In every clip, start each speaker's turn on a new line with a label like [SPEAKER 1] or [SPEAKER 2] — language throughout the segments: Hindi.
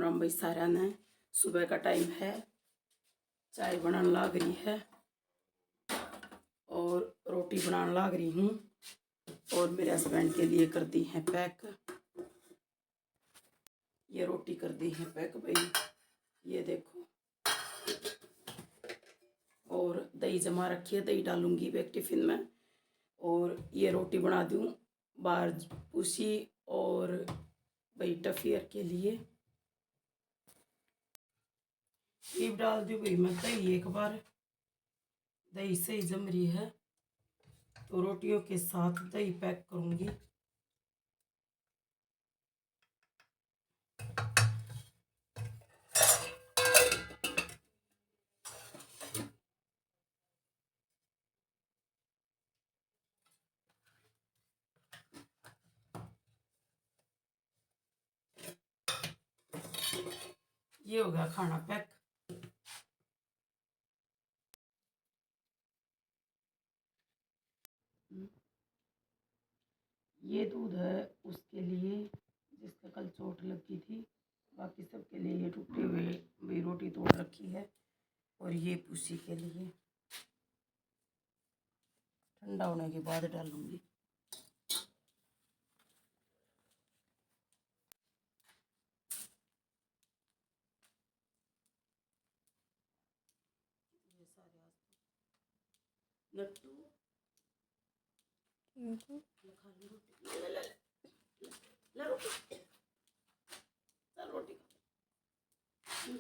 [SPEAKER 1] राम भाई सारा ने। सुबह का टाइम है, चाय बनाने लाग रही है और रोटी बनाने लाग रही हूँ और मेरे हस्बैंड के लिए कर दी है पैक। ये रोटी कर दी है पैक भाई, ये देखो। और दही जमा रखी है, दही डालूंगी बैग टिफिन में। और ये रोटी बना दूँ बाहर पूसी और भाई टफियर के लिए ईब डाल दी भाई मैं दही। एक बार दही सही जम रही है तो रोटियों के साथ दही पैक करूंगी। ये हो गया खाना पैक। ये दूध है उसके लिए जिसका कल चोट लगी थी, बाकी सबके लिए ये टूटे हुए भी रोटी तोड़ रखी है। और ये पुसी के लिए ठंडा होने के बाद डालूंगी। ये सारे लट्टू खा ली रोटी। ले ले ले ले रोटी, चल रोटी खा ले।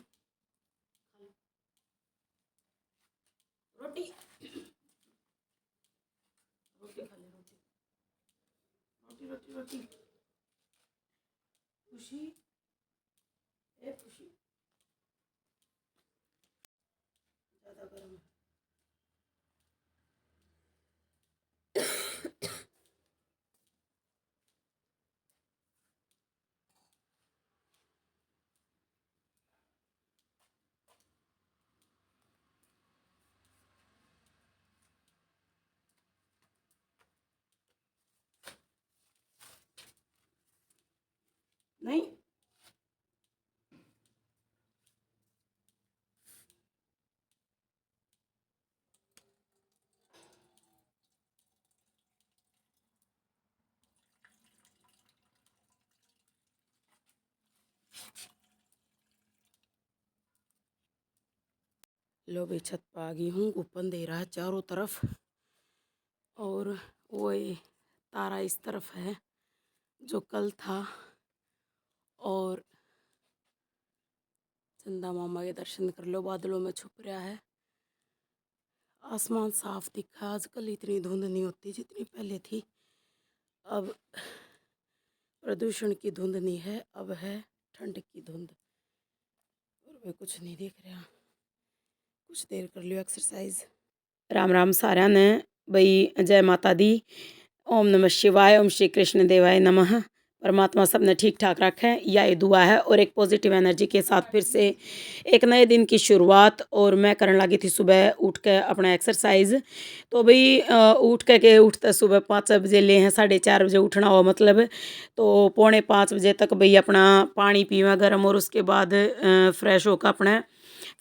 [SPEAKER 1] रोटी रोटी खा ले, रोटी रोटी रोटी रोटी। खुशी ए खुशी, ज़्यादा गर्म है। नहीं लो भाई, छत पर आ गई हूँ। कूपन दे रहा है चारों तरफ और वो तारा इस तरफ है जो कल था। और चंदा मामा के दर्शन कर लो, बादलों में छुप रहा है। आसमान साफ दिखा, आजकल इतनी धुंध नहीं होती जितनी पहले थी। अब प्रदूषण की धुंध नहीं है, अब है ठंड की धुंध। और वे कुछ नहीं दिख रहा। कुछ देर कर लियो एक्सरसाइज। राम राम सारा ने भाई, जय माता दी। ओम नमः शिवाय, ओम श्री कृष्ण देवाय नमः। परमात्मा सबने ठीक ठाक रखें, यह दुआ है। और एक पॉजिटिव एनर्जी के साथ फिर से एक नए दिन की शुरुआत। और मैं करने लगी थी सुबह उठ के अपना एक्सरसाइज। तो भाई उठ के उठते सुबह 5 बजे ले हैं, 4:30 बजे उठना हुआ मतलब। तो 4:45 बजे तक भाई अपना पानी पीवा गर्म और उसके बाद फ्रेश होकर अपना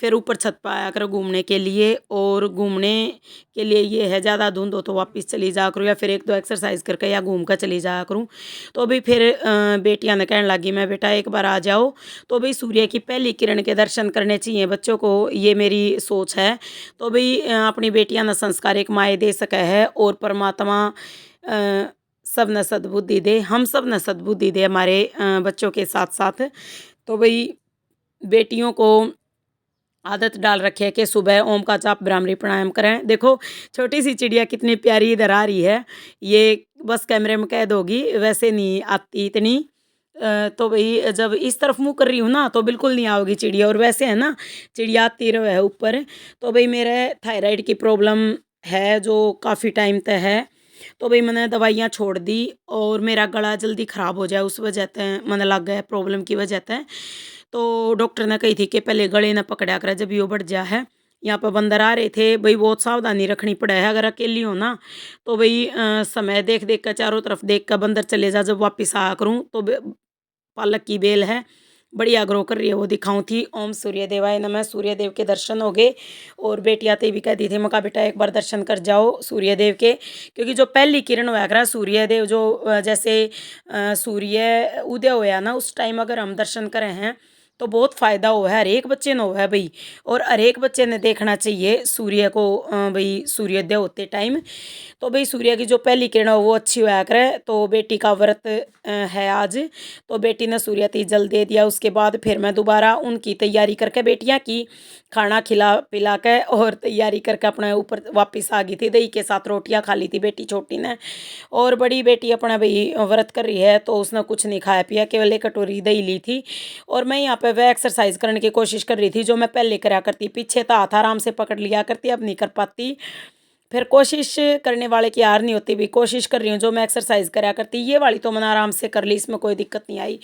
[SPEAKER 1] फिर ऊपर छत पर आया करो घूमने के लिए। और घूमने के लिए ये है, ज़्यादा धुंध हो तो वापस चली जा करूँ या फिर 1-2 एक्सरसाइज करके या घूम कर चली जाया करूँ। तो अभी फिर बेटियां ने कहने लगी, मैं बेटा एक बार आ जाओ। तो भाई सूर्य की पहली किरण के दर्शन करने चाहिए बच्चों को, ये मेरी सोच है। तो भाई अपनी बेटियां ने संस्कार एक माए दे सके है और परमात्मा सब ने सद्बुद्धि दे, हम सब ने सद्बुद्धि दे हमारे बच्चों के साथ साथ। तो भाई बेटियों को आदत डाल रखी है कि सुबह ओम का जाप ब्राह्मणी प्राणायाम करें। देखो छोटी सी चिड़िया कितनी प्यारी इधर आ रही है, ये बस कैमरे में कैद होगी, वैसे नहीं आती इतनी। तो भाई जब इस तरफ मुँह कर रही हूँ ना तो बिल्कुल नहीं आओगी चिड़िया, और वैसे है ना चिड़िया आती रहे ऊपर। तो भाई मेरे थायराइड की प्रॉब्लम है जो काफ़ी टाइम तक है। तो भाई मैंने दवाइयाँ छोड़ दी और मेरा गला जल्दी ख़राब हो जाए उस वजह से मैंने लग गया प्रॉब्लम की वजह से। तो डॉक्टर ने कही थी कि पहले गले न पकड़ा कर जब यो बढ़ जा है। यहाँ पर बंदर आ रहे थे भाई, बहुत सावधानी रखनी पड़ा है। अगर अकेली हो ना तो भाई समय देख देख कर चारों तरफ देख कर बंदर चले जा। जब वापस आया करूँ तो पालक की बेल है बढ़िया ग्रो कर रही है वो दिखाऊँ थी। ओम सूर्य देवाय नमः। सूर्य देव के दर्शन हो गए और बेटी आते भी कह दी थी मका बेटा एक बार दर्शन कर जाओ सूर्य देव के, क्योंकि जो पहली किरण होया करा सूर्य देव जो जैसे सूर्य उदय होया ना उस टाइम अगर हम दर्शन करें हैं तो बहुत फ़ायदा हुआ है, हर एक बच्चे ने हुआ है भाई। और हर एक बच्चे ने देखना चाहिए सूर्य को भाई सूर्योदय होते टाइम। तो भाई सूर्य की जो पहली किरण है वो अच्छी होया करे। तो बेटी का व्रत है आज, तो बेटी ने सूर्य ती जल दे दिया। उसके बाद फिर मैं दोबारा उनकी तैयारी करके बेटियां की खाना खिला पिला के और तैयारी करके अपने ऊपर वापस आ गई थी। दही के साथ रोटियां खा ली थी बेटी छोटी ने, और बड़ी बेटी अपना भाई व्रत कर रही है तो उसने कुछ नहीं खाया पिया, केवल एक कटोरी दही ली थी। और मैं यहाँ पे वह एक्सरसाइज करने की कोशिश कर रही थी जो मैं पहले करा करती, पीछे तो हाथ आराम से पकड़ लिया करती, अब नहीं कर पाती। फिर कोशिश करने वाले की हार नहीं होती भी, कोशिश कर रही हूँ जो मैं एक्सरसाइज करा करती ये वाली तो मैंने आराम से कर ली, इसमें कोई दिक्कत नहीं आई।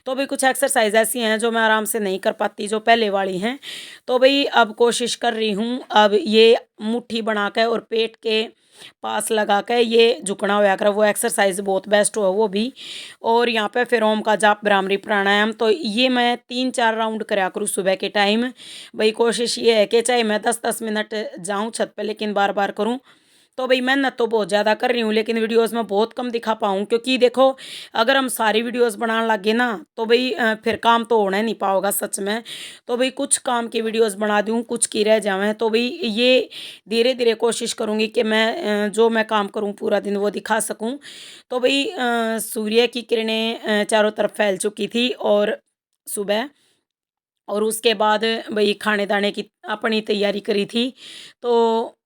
[SPEAKER 1] तो भाई कुछ एक्सरसाइज ऐसी हैं जो मैं आराम से नहीं कर पाती जो पहले वाली हैं। तो भाई अब कोशिश कर रही हूँ, अब ये मुट्ठी बना के और पेट के पास लगा के ये झुकना होया कर, वो एक्सरसाइज बहुत बेस्ट हुआ वो भी। और यहाँ पे फिर ओम का जाप भ्रामरी प्राणायाम, तो ये मैं 3-4 राउंड करा करूँ सुबह के टाइम। भाई कोशिश ये है कि चाहे मैं 10-10 मिनट जाऊँ छत पे लेकिन बार बार करूँ। तो भाई मेहनत तो बहुत ज़्यादा कर रही हूँ लेकिन वीडियोस में बहुत कम दिखा पाऊँ, क्योंकि देखो अगर हम सारी वीडियोस बनाने लगे ना तो भाई फिर काम तो होना ही नहीं पाओगा सच में। तो भाई कुछ काम की वीडियोस बना दूँ, कुछ की रह जावें, तो भाई ये धीरे धीरे कोशिश करूँगी कि मैं जो मैं काम करूँ पूरा दिन वो दिखा सकूँ। तो भाई सूर्य की किरणें चारों तरफ फैल चुकी थी और सुबह, और उसके बाद भाई खाने दाने की अपनी तैयारी करी थी। तो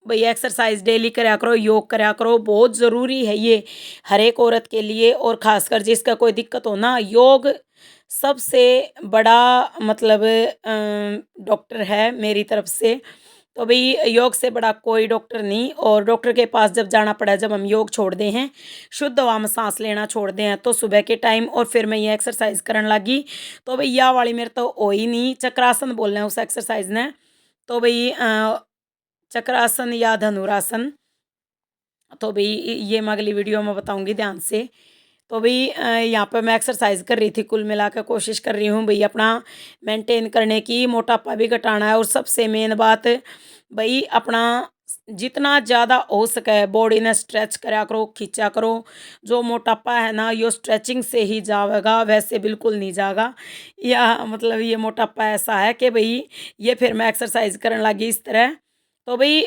[SPEAKER 1] भई एक्सरसाइज डेली करा करो, योग करा करो, बहुत ज़रूरी है ये हर एक औरत के लिए। और ख़ासकर जिसका कोई दिक्कत हो ना, योग सबसे बड़ा मतलब डॉक्टर है मेरी तरफ से। तो भई योग से बड़ा कोई डॉक्टर नहीं, और डॉक्टर के पास जब जाना पड़ा जब हम योग छोड़ दें हैं, शुद्ध हवा में साँस लेना छोड़ दें हैं तो सुबह के टाइम, और फिर मैं ये एक्सरसाइज करने लगी। तो भई या वाली मेरे तो हो ही नहीं, चक्रासन बोलना है उस एक्सरसाइज ने। तो भई चक्रासन या धनुरासन, तो भई ये मैं अगली वीडियो में बताऊँगी ध्यान से। तो भई यहाँ पे मैं एक्सरसाइज कर रही थी, कुल मिलाकर कोशिश कर रही हूँ भई अपना मेंटेन करने की, मोटापा भी घटाना है। और सबसे मेन बात भई अपना जितना ज़्यादा हो सके बॉडी ने स्ट्रेच करा करो, खींचा करो। जो मोटापा है ना यो स्ट्रेचिंग से ही जाएगा, वैसे बिल्कुल नहीं जाएगा। या मतलब ये मोटापा ऐसा है कि भई ये फिर मैं एक्सरसाइज करने लगी इस तरह। तो भई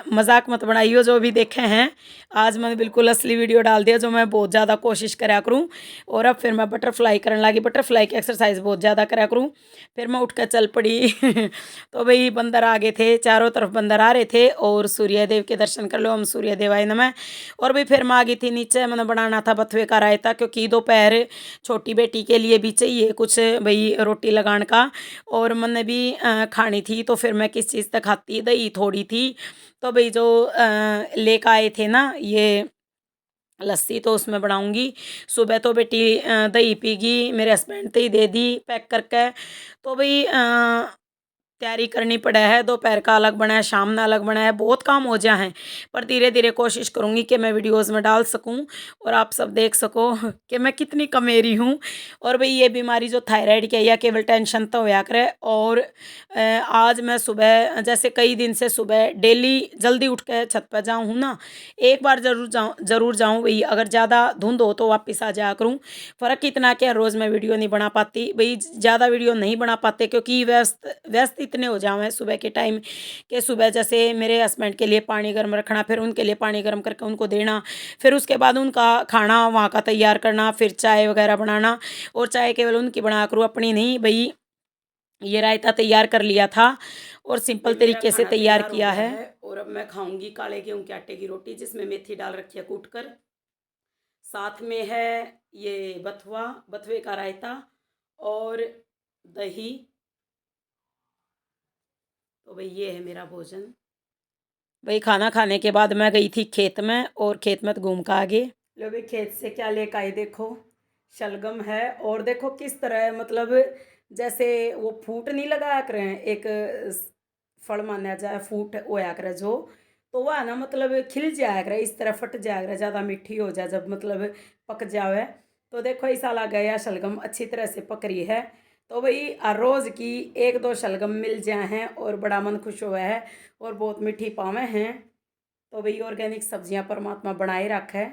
[SPEAKER 1] मज़ाक मत बनाइयो जो भी देखे हैं। आज मैंने बिल्कुल असली वीडियो डाल दिया जो मैं बहुत ज़्यादा कोशिश करा करूँ। और अब फिर मैं बटरफ्लाई करने लगी, बटरफ्लाई की एक्सरसाइज बहुत ज़्यादा करा करूँ। फिर मैं उठ कर चल पड़ी। तो भई बंदर आ गए थे, चारों तरफ बंदर आ रहे थे, और सूर्य देव के दर्शन कर लो, हम सूर्य देवाय नमः। और भी फिर मैं आ गई थी नीचे, मैंने बनाना था बथुए का रायता, क्योंकि दोपहर छोटी बेटी के लिए भी चाहिए कुछ भई रोटी लगाने का, और मैंने भी खानी थी। तो फिर मैं किस चीज़ से खाती, दही थोड़ी थी। तो भई जो लेकर आए थे ना ये लस्सी, तो उसमें बनाऊँगी। सुबह तो बेटी दही पीगी, मेरे हस्बैंड ने ही दे दी पैक करके। तो भई तैयारी करनी पड़ा है, दोपहर का अलग बना है, शाम में अलग बना है, बहुत काम हो जा है। पर धीरे धीरे कोशिश करूँगी कि मैं वीडियोज़ में डाल सकूँ और आप सब देख सको कि मैं कितनी कमेरी हूँ। और भाई ये बीमारी जो थायराइड की है या केवल टेंशन तो होया करे। और आज मैं सुबह जैसे कई दिन से सुबह डेली जल्दी उठ के छत पर जाऊँ हूँ ना, एक बार ज़रूर जाऊँ भाई। अगर ज़्यादा धुंध हो तो वापस आ जाया करूँ। फ़र्क इतना क्या, रोज़ मैं वीडियो नहीं बना पाती भाई, ज़्यादा वीडियो नहीं बना पाते क्योंकि व्यस्त व्यस्त इतने हो जाओ हैं सुबह के टाइम कि सुबह जैसे मेरे हस्बैंड के लिए पानी गर्म रखना, फिर उनके लिए पानी गर्म करके उनको देना, फिर उसके बाद उनका खाना वहाँ का तैयार करना, फिर चाय वगैरह बनाना। और चाय केवल उनकी बना करूँ, अपनी नहीं भाई। ये रायता तैयार कर लिया था और सिंपल तरीके से तैयार किया है। और अब मैं खाऊंगी काले गेहूं के आटे की रोटी जिसमें मेथी डाल रखी है कूट कर। साथ में है ये बथुए का रायता और दही। तो भाई ये है मेरा भोजन। भाई खाना खाने के बाद मैं गई थी खेत में, और खेत में तो घूम कर आ गए। लो भाई खेत से क्या लेकर आई, देखो शलगम है। और देखो किस तरह मतलब जैसे वो फूट नहीं लगाया करें, एक फल माना जाए फूट होया करे जो, तो वह ना मतलब खिल जाया करे, इस तरह फट जाया करे, ज़्यादा मीठी हो जाए जब मतलब पक जावे। तो देखो इस साल आ गया शलगम अच्छी तरह से पक रही है। तो भाई रोज़ की 1-2 शलगम मिल जाए हैं और बड़ा मन खुश हुआ है और बहुत मीठी पावे हैं। तो भाई ऑर्गेनिक सब्जियां परमात्मा बनाए रखे।